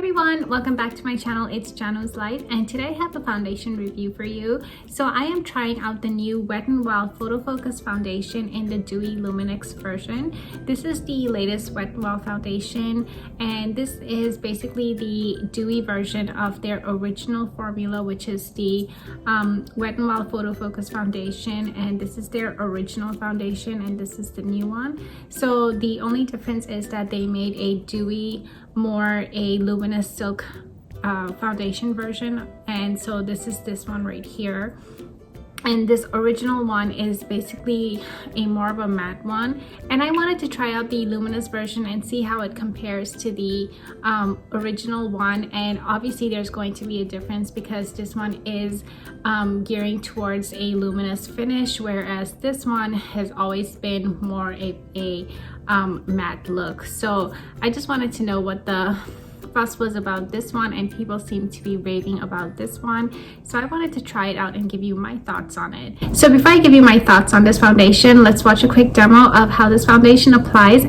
everyone, welcome back to my channel. It's Janu's Life, and today I have a foundation review for you. So I am trying out the new Wet n Wild Photo Focus foundation in the Dewy Luminix version. This is the latest Wet n Wild foundation, and this is basically the Dewy version of their original formula, which is the Wet n Wild Photo Focus foundation, and this is their original foundation and this is the new one. So the only difference is that they made a Dewy more a luminous silk foundation version, and so this is this one right here, and this original one is basically a more of a matte one, and I wanted to try out the luminous version and see how it compares to the original one. And obviously there's going to be a difference because this one is gearing towards a luminous finish, whereas this one has always been more a matte look. So I just wanted to know what the fuss was about this one, and people seem to be raving about this one, so I wanted to try it out and give you my thoughts on it. So before I give you my thoughts on this foundation, let's watch a quick demo of how this foundation applies.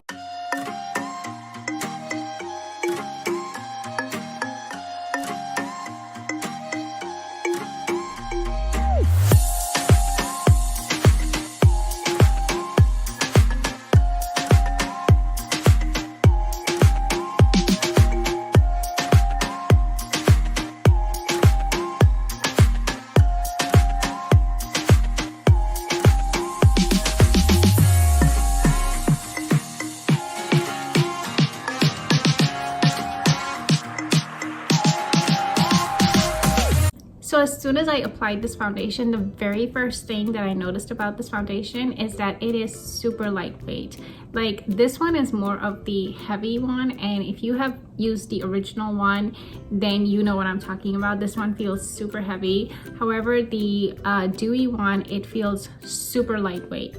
So as soon as I applied this foundation, the very first thing that I noticed about this foundation is that it is super lightweight. Like, this one is more of the heavy one, and if you have used the original one, then you know what I'm talking about. This one feels super heavy. However, the Dewy one, it feels super lightweight.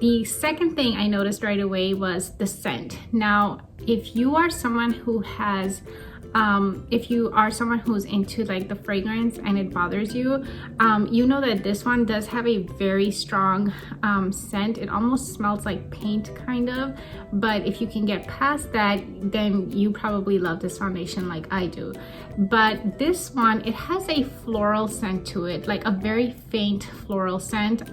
The second thing I noticed right away was the scent. Now, if you are someone who has who's into like the fragrance and it bothers you, you know that this one does have a very strong scent. It almost smells like paint kind of, but if you can get past that, then you probably love this foundation like I do. But this one, it has a floral scent to it, like a very faint floral scent.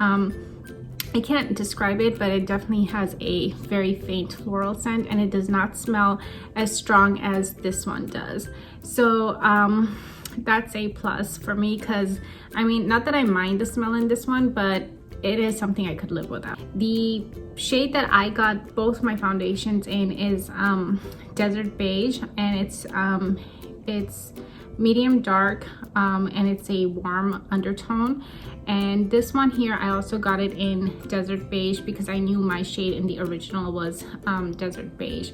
I can't describe it, but it definitely has a very faint floral scent, and it does not smell as strong as this one does. So that's a plus for me, because I mean, not that I mind the smell in this one, but it is something I could live without. The shade that I got both my foundations in is Desert Beige, and it's medium dark, and it's a warm undertone. And this one here, I also got it in Desert Beige because I knew my shade in the original was Desert Beige.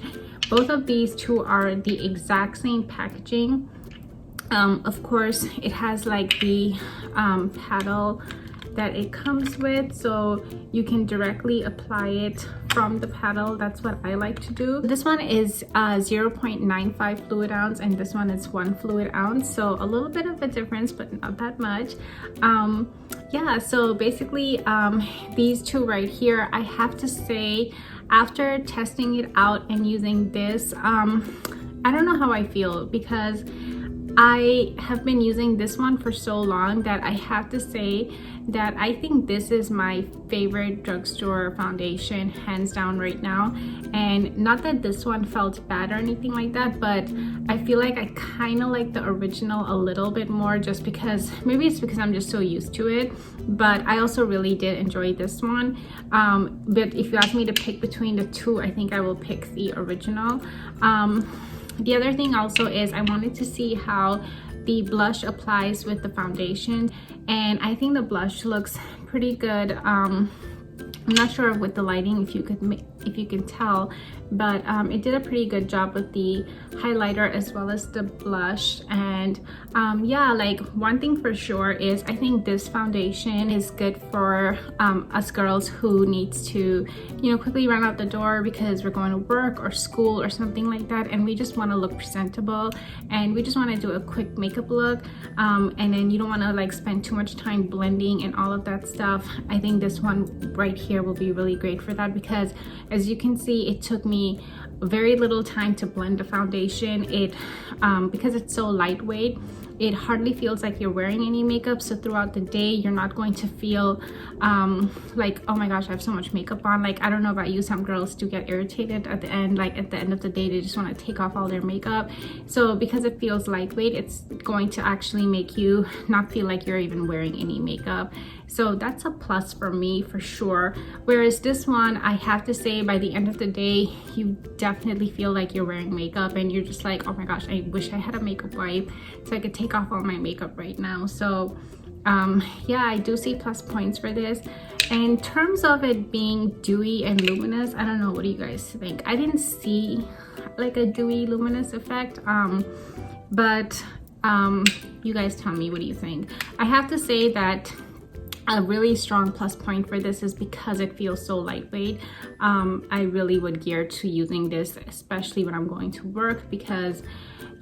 Both of these two are the exact same packaging. Of course, it has like the paddle that it comes with, so you can directly apply it from the paddle. That's what I like to do. This one is 0.95 fluid ounce, and this one is 1 fluid ounce, so a little bit of a difference, but not that much. Yeah, so basically these two right here, I have to say, after testing it out and using this, I don't know how I feel, because I have been using this one for so long that I have to say that I think this is my favorite drugstore foundation, hands down right now. And not that this one felt bad or anything like that, but I feel like I kind of like the original a little bit more, just because maybe it's because I'm just so used to it. But I also really did enjoy this one. But if you ask me to pick between the two, I think I will pick the original. The other thing also is I wanted to see how the blush applies with the foundation, and I think the blush looks pretty good. I'm not sure with the lighting if you can tell, but it did a pretty good job with the highlighter as well as the blush. And yeah, like, one thing for sure is I think this foundation is good for us girls who needs to, you know, quickly run out the door because we're going to work or school or something like that, and we just want to look presentable, and we just want to do a quick makeup look, and then you don't want to like spend too much time blending and all of that stuff. I think this one right here skincare will be really great for that, because as you can see, it took me very little time to blend the foundation. It because it's so lightweight, it hardly feels like you're wearing any makeup. So throughout the day, you're not going to feel like, oh my gosh, I have so much makeup on. Like, I don't know about you, some girls do get irritated at the end. Like at the end of the day, they just want to take off all their makeup. So because it feels lightweight, it's going to actually make you not feel like you're even wearing any makeup. So that's a plus for me for sure. Whereas this one, I have to say, by the end of the day, you definitely feel like you're wearing makeup and you're just like, oh my gosh, I wish I had a makeup wipe so I could take off all my makeup right now. So yeah, I do see plus points for this. And in terms of it being dewy and luminous, I don't know, what do you guys think? I didn't see like a dewy luminous effect, but you guys tell me, what do you think? I have to say that a really strong plus point for this is because it feels so lightweight. I really would gear to using this, especially when I'm going to work, because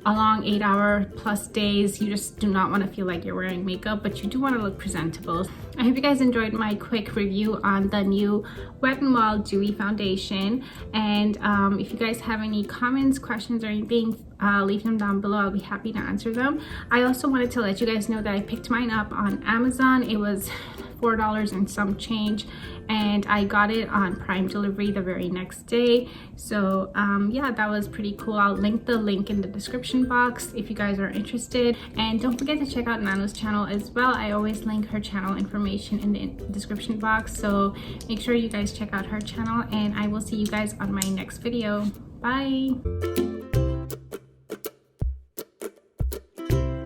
a long 8-hour plus days, you just do not want to feel like you're wearing makeup, but you do want to look presentable. I hope you guys enjoyed my quick review on the new Wet n Wild Dewy foundation. And if you guys have any comments, questions, or anything, leave them down below. I'll be happy to answer them. I also wanted to let you guys know that I picked mine up on Amazon. It was $4 and some change, and I got it on Prime delivery the very next day. So yeah, that was pretty cool. I'll link the link in the description box if you guys are interested, and don't forget to check out Nanu's channel as well. I always link her channel information in the description box, so make sure you guys check out her channel, and I will see you guys on my next video. Bye.